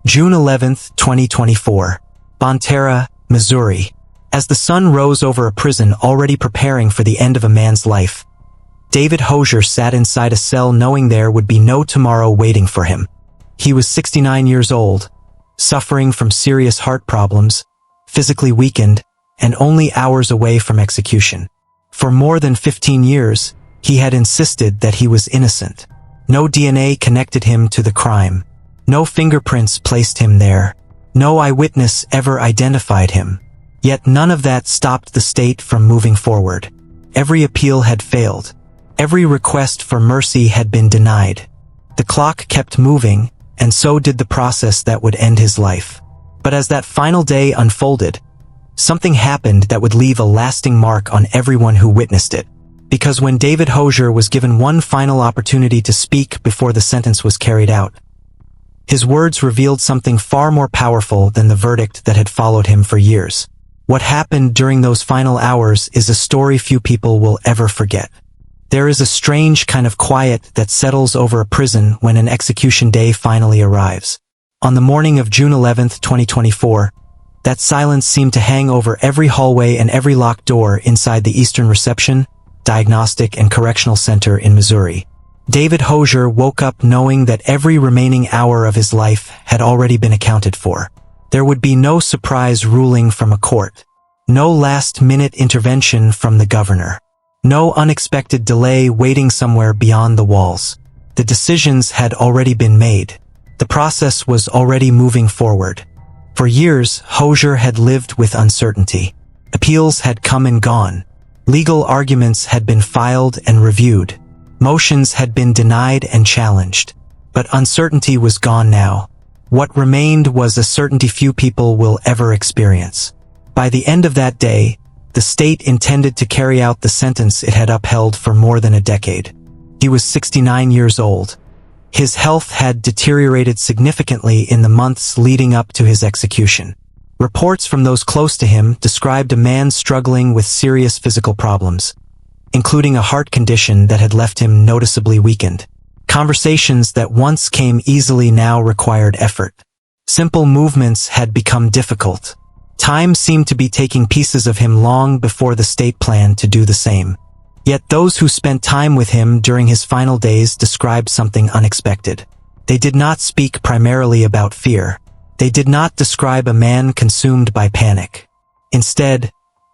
June 11, 2024. Bonterra, Missouri. As the sun rose over a prison already preparing for the end of a man's life, David Hosier sat inside a cell knowing there would be no tomorrow waiting for him. He was 69 years old, suffering from serious heart problems, physically weakened, and only hours away from execution. For more than 15 years, he had insisted that he was innocent. No DNA connected him to the crime. No fingerprints placed him there. No eyewitness ever identified him. Yet none of that stopped the state from moving forward. Every appeal had failed. Every request for mercy had been denied. The clock kept moving, and so did the process that would end his life. But as that final day unfolded, something happened that would leave a lasting mark on everyone who witnessed it. Because when David Hosier was given one final opportunity to speak before the sentence was carried out, his words revealed something far more powerful than the verdict that had followed him for years. What happened during those final hours is a story few people will ever forget. There is a strange kind of quiet that settles over a prison when an execution day finally arrives. On the morning of June 11, 2024, that silence seemed to hang over every hallway and every locked door inside the Eastern Reception, Diagnostic and Correctional Center in Missouri. David Hosier woke up knowing that every remaining hour of his life had already been accounted for. There would be no surprise ruling from a court, no last-minute intervention from the governor, no unexpected delay waiting somewhere beyond the walls. The decisions had already been made. The process was already moving forward. For years, Hosier had lived with uncertainty. Appeals had come and gone. Legal arguments had been filed and reviewed. Motions had been denied and challenged. But uncertainty was gone now. What remained was a certainty few people will ever experience. By the end of that day, the state intended to carry out the sentence it had upheld for more than a decade. He was 69 years old. His health had deteriorated significantly in the months leading up to his execution. Reports from those close to him described a man struggling with serious physical problems, including a heart condition that had left him noticeably weakened. Conversations that once came easily now required effort. Simple movements had become difficult. Time seemed to be taking pieces of him long before the state planned to do the same. Yet those who spent time with him during his final days described something unexpected. They did not speak primarily about fear. They did not describe a man consumed by panic. Instead,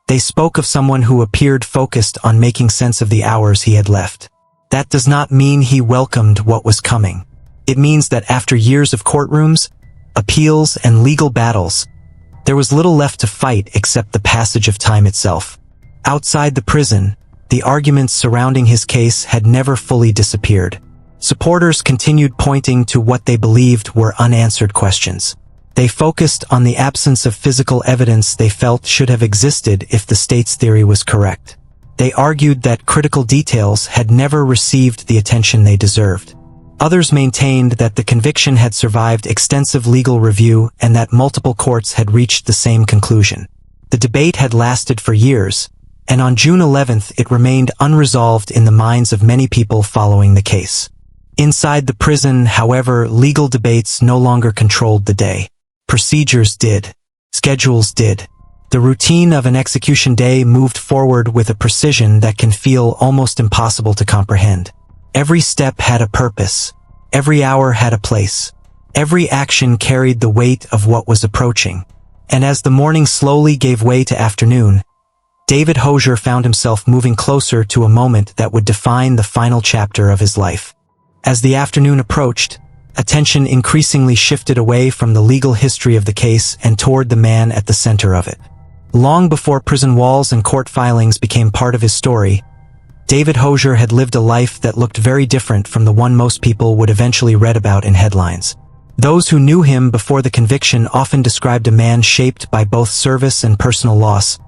they spoke of someone who appeared focused on making sense of the hours he had left. That does not mean he welcomed what was coming. It means that after years of courtrooms, appeals, and legal battles, there was little left to fight except the passage of time itself. Outside the prison, the arguments surrounding his case had never fully disappeared. Supporters continued pointing to what they believed were unanswered questions. They focused on the absence of physical evidence they felt should have existed if the state's theory was correct. They argued that critical details had never received the attention they deserved. Others maintained that the conviction had survived extensive legal review and that multiple courts had reached the same conclusion. The debate had lasted for years, and on June 11th it remained unresolved in the minds of many people following the case. Inside the prison, however, legal debates no longer controlled the day. Procedures did. Schedules did. The routine of an execution day moved forward with a precision that can feel almost impossible to comprehend. Every step had a purpose. Every hour had a place. Every action carried the weight of what was approaching. And as the morning slowly gave way to afternoon, David Hosier found himself moving closer to a moment that would define the final chapter of his life. As the afternoon approached, attention increasingly shifted away from the legal history of the case and toward the man at the center of it. Long before prison walls and court filings became part of his story, David Hosier had lived a life that looked very different from the one most people would eventually read about in headlines. Those who knew him before the conviction often described a man shaped by both service and personal loss,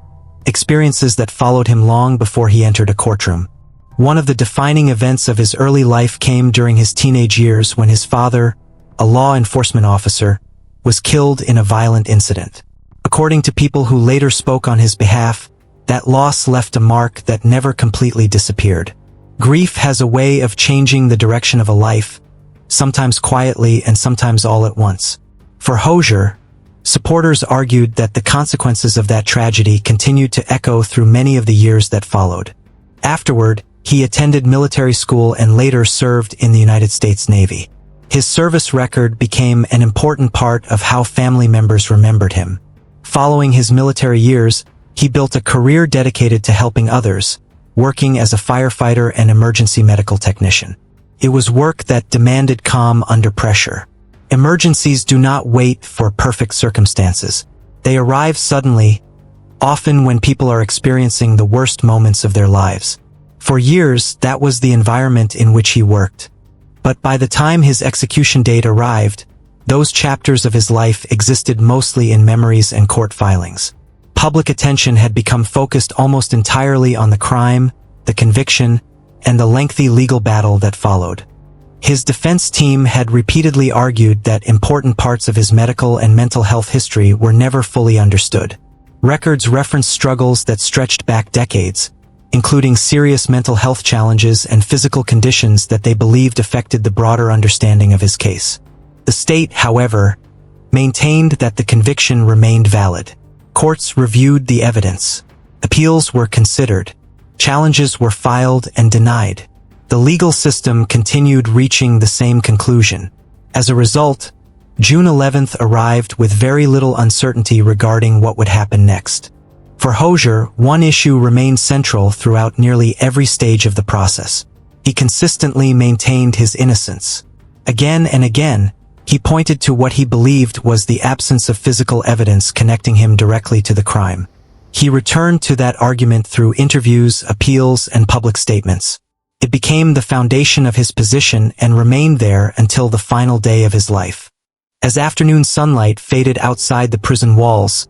experiences that followed him long before he entered a courtroom. One of the defining events of his early life came during his teenage years when his father, a law enforcement officer, was killed in a violent incident. According to people who later spoke on his behalf, that loss left a mark that never completely disappeared. Grief has a way of changing the direction of a life, sometimes quietly and sometimes all at once. For Hosier, supporters argued that the consequences of that tragedy continued to echo through many of the years that followed. Afterward, he attended military school and later served in the United States Navy. His service record became an important part of how family members remembered him. Following his military years, he built a career dedicated to helping others, working as a firefighter and emergency medical technician. It was work that demanded calm under pressure. Emergencies do not wait for perfect circumstances. They arrive suddenly, often when people are experiencing the worst moments of their lives. For years, that was the environment in which he worked. But by the time his execution date arrived, those chapters of his life existed mostly in memories and court filings. Public attention had become focused almost entirely on the crime, the conviction, and the lengthy legal battle that followed. His defense team had repeatedly argued that important parts of his medical and mental health history were never fully understood. Records referenced struggles that stretched back decades, including serious mental health challenges and physical conditions that they believed affected the broader understanding of his case. The state, however, maintained that the conviction remained valid. Courts reviewed the evidence. Appeals were considered. Challenges were filed and denied. The legal system continued reaching the same conclusion. As a result, June 11th arrived with very little uncertainty regarding what would happen next. For Hosier, one issue remained central throughout nearly every stage of the process. He consistently maintained his innocence. Again and again, he pointed to what he believed was the absence of physical evidence connecting him directly to the crime. He returned to that argument through interviews, appeals, and public statements. It became the foundation of his position and remained there until the final day of his life. As afternoon sunlight faded outside the prison walls,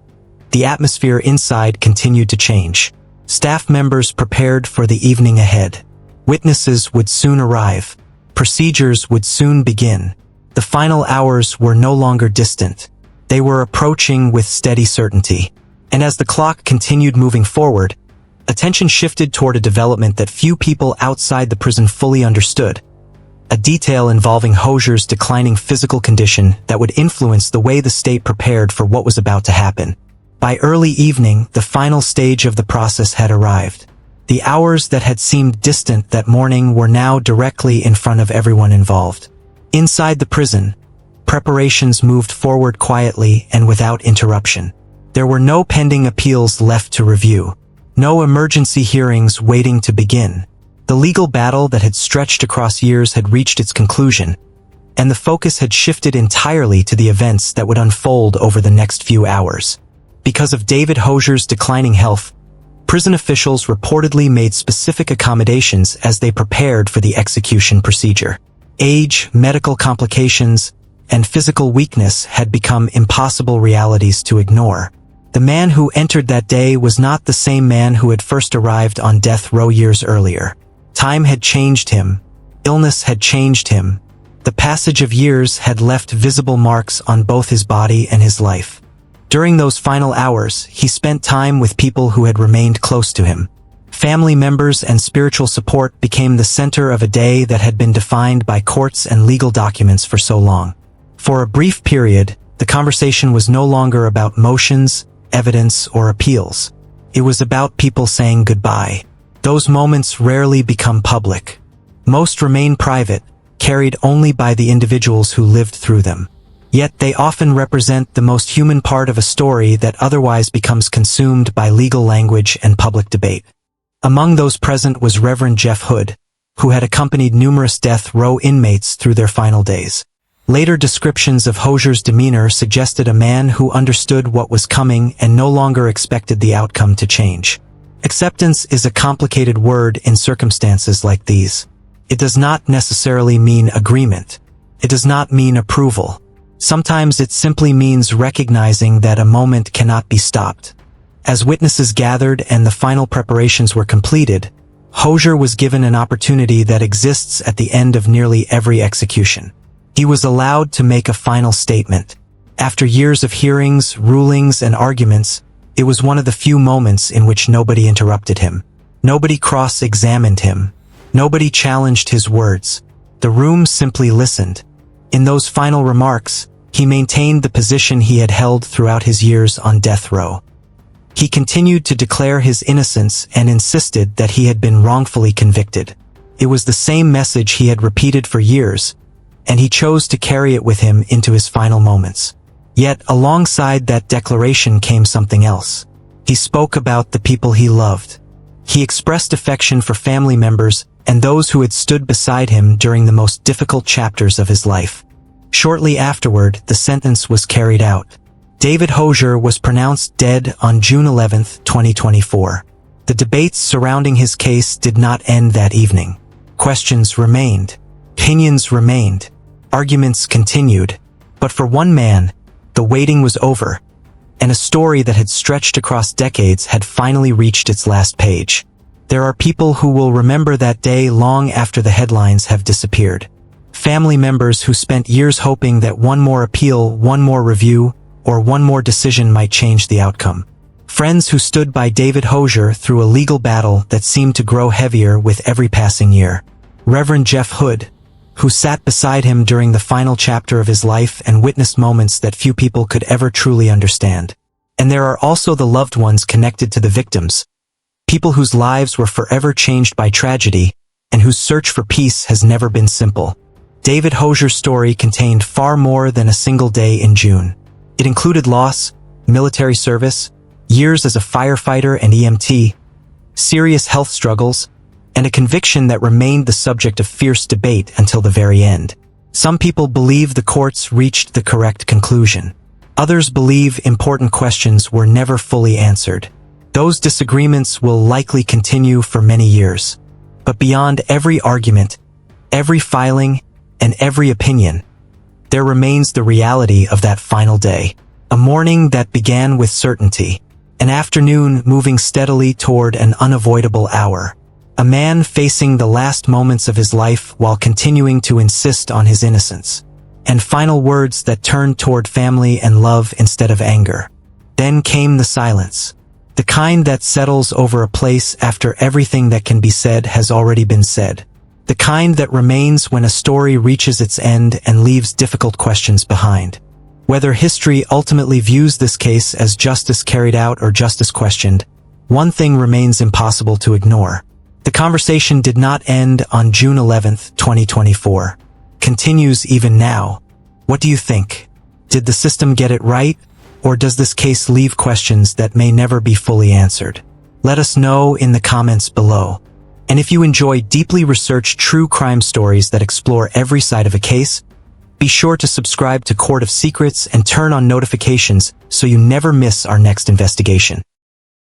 the atmosphere inside continued to change. Staff members prepared for the evening ahead. Witnesses would soon arrive. Procedures would soon begin. The final hours were no longer distant. They were approaching with steady certainty. And as the clock continued moving forward, attention shifted toward a development that few people outside the prison fully understood. A detail involving Hosier's declining physical condition that would influence the way the state prepared for what was about to happen. By early evening, the final stage of the process had arrived. The hours that had seemed distant that morning were now directly in front of everyone involved. Inside the prison, preparations moved forward quietly and without interruption. There were no pending appeals left to review. No emergency hearings waiting to begin. The legal battle that had stretched across years had reached its conclusion, and the focus had shifted entirely to the events that would unfold over the next few hours. Because of David Hosier's declining health, prison officials reportedly made specific accommodations as they prepared for the execution procedure. Age, medical complications, and physical weakness had become impossible realities to ignore. The man who entered that day was not the same man who had first arrived on death row years earlier. Time had changed him. Illness had changed him. The passage of years had left visible marks on both his body and his life. During those final hours, he spent time with people who had remained close to him. Family members and spiritual support became the center of a day that had been defined by courts and legal documents for so long. For a brief period, the conversation was no longer about motions, evidence, or appeals. It was about people saying goodbye. Those moments rarely become public. Most remain private, carried only by the individuals who lived through them. Yet they often represent the most human part of a story that otherwise becomes consumed by legal language and public debate. Among those present was Reverend Jeff Hood, who had accompanied numerous death row inmates through their final days. Later descriptions of Hosier's demeanor suggested a man who understood what was coming and no longer expected the outcome to change. Acceptance is a complicated word in circumstances like these. It does not necessarily mean agreement. It does not mean approval. Sometimes it simply means recognizing that a moment cannot be stopped. As witnesses gathered and the final preparations were completed, Hosier was given an opportunity that exists at the end of nearly every execution. He was allowed to make a final statement. After years of hearings, rulings, and arguments, it was one of the few moments in which nobody interrupted him. Nobody cross-examined him. Nobody challenged his words. The room simply listened. In those final remarks, He maintained the position he had held throughout his years on death row. He continued to declare his innocence and insisted that he had been wrongfully convicted. It was the same message he had repeated for years, and he chose to carry it with him into his final moments. Yet, alongside that declaration came something else. He spoke about the people he loved. He expressed affection for family members and those who had stood beside him during the most difficult chapters of his life. Shortly afterward, the sentence was carried out. David Hosier was pronounced dead on June 11, 2024. The debates surrounding his case did not end that evening. Questions remained. Opinions remained. Arguments continued. But for one man, the waiting was over, and a story that had stretched across decades had finally reached its last page. There are people who will remember that day long after the headlines have disappeared. Family members who spent years hoping that one more appeal, one more review, or one more decision might change the outcome. Friends who stood by David Hosier through a legal battle that seemed to grow heavier with every passing year. Reverend Jeff Hood, who sat beside him during the final chapter of his life and witnessed moments that few people could ever truly understand. And there are also the loved ones connected to the victims, people whose lives were forever changed by tragedy, and whose search for peace has never been simple. David Hosier's story contained far more than a single day in June. It included loss, military service, years as a firefighter and EMT, serious health struggles, and a conviction that remained the subject of fierce debate until the very end. Some people believe the courts reached the correct conclusion. Others believe important questions were never fully answered. Those disagreements will likely continue for many years. But beyond every argument, every filing, and every opinion, there remains the reality of that final day. A morning that began with certainty. An afternoon moving steadily toward an unavoidable hour. A man facing the last moments of his life while continuing to insist on his innocence. And final words that turned toward family and love instead of anger. Then came the silence. The kind that settles over a place after everything that can be said has already been said. The kind that remains when a story reaches its end and leaves difficult questions behind. Whether history ultimately views this case as justice carried out or justice questioned, one thing remains impossible to ignore. The conversation did not end on June 11, 2024. Continues even now. What do you think? Did the system get it right? Or does this case leave questions that may never be fully answered? Let us know in the comments below. And if you enjoy deeply researched true crime stories that explore every side of a case, be sure to subscribe to Court of Secrets and turn on notifications so you never miss our next investigation.